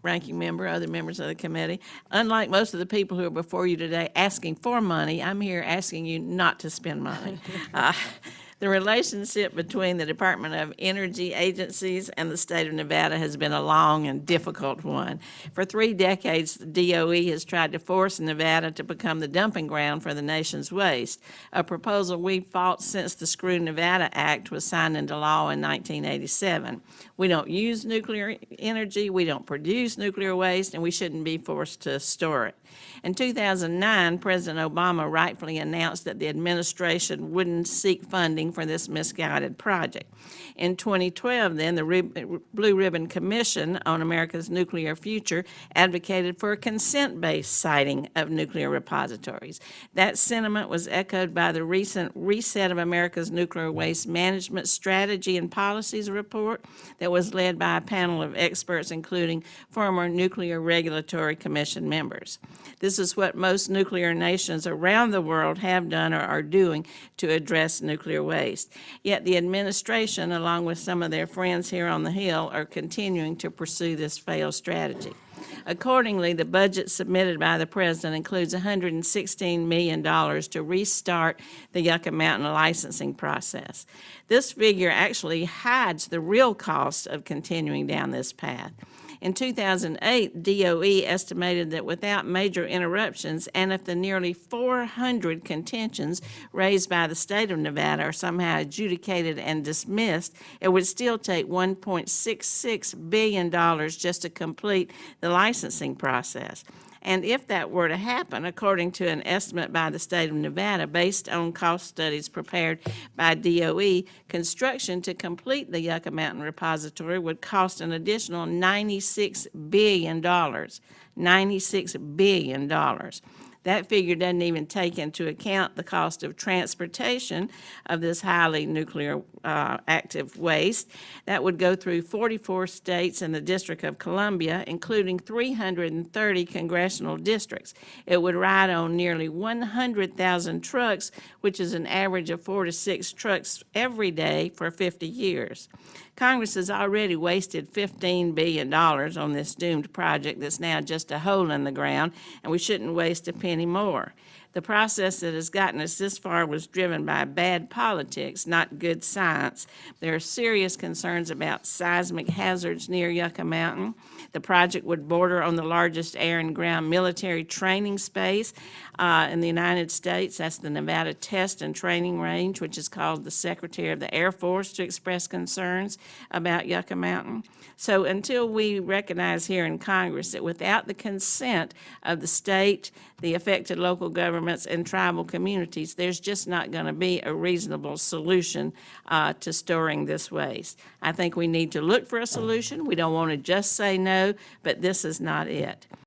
ranking member, other members of the committee. Unlike most of the people who are before you today asking for money, I'm here asking you not to spend money. The relationship between the Department of Energy agencies and the state of Nevada has been a long and difficult one. For 3 decades, the DOE has tried to force Nevada to become the dumping ground for the nation's waste, a proposal we fought since the Screw Nevada Act was signed into law in 1987. We don't use nuclear energy, we don't produce nuclear waste, and we shouldn't be forced to store it. In 2009, President Obama rightfully announced that the administration wouldn't seek funding for this misguided project. In 2012, then, the Blue Ribbon Commission on America's Nuclear Future advocated for a consent-based siting of nuclear repositories. That sentiment was echoed by the recent Reset of America's Nuclear Waste Management Strategy and Policies report that was led by a panel of experts, including former Nuclear Regulatory Commission members. This is what most nuclear nations around the world have done or are doing to address nuclear waste. Yet the administration, along with some of their friends here on the Hill, are continuing to pursue this failed strategy. Accordingly, the budget submitted by the President includes $116 million to restart the Yucca Mountain licensing process. This figure actually hides the real cost of continuing down this path. In 2008, DOE estimated that without major interruptions, and if the nearly 400 contentions raised by the state of Nevada are somehow adjudicated and dismissed, it would still take $1.66 billion just to complete the licensing process. And if that were to happen, according to an estimate by the state of Nevada based on cost studies prepared by DOE, construction to complete the Yucca Mountain repository would cost an additional $96 billion. $96 billion. That figure doesn't even take into account the cost of transportation of this highly nuclear active waste. That would go through 44 states and the District of Columbia, including 330 congressional districts. It would ride on nearly 100,000 trucks, which is an average of 4 to 6 trucks every day for 50 years. Congress has already wasted $15 billion on this doomed project that's now just a hole in the ground, and we shouldn't waste a penny more. The process that has gotten us this far was driven by bad politics, not good science. There are serious concerns about seismic hazards near Yucca Mountain. The project would border on the largest air and ground military training space in the United States. That's the Nevada Test and Training Range, which is called the Secretary of the Air Force to express concerns about Yucca Mountain. So until we recognize here in Congress that without the consent of the state, the affected local governments, and tribal communities, there's just not going to be a reasonable solution to storing this waste. I think we need to look for a solution. We don't want to just say no, but this is not it.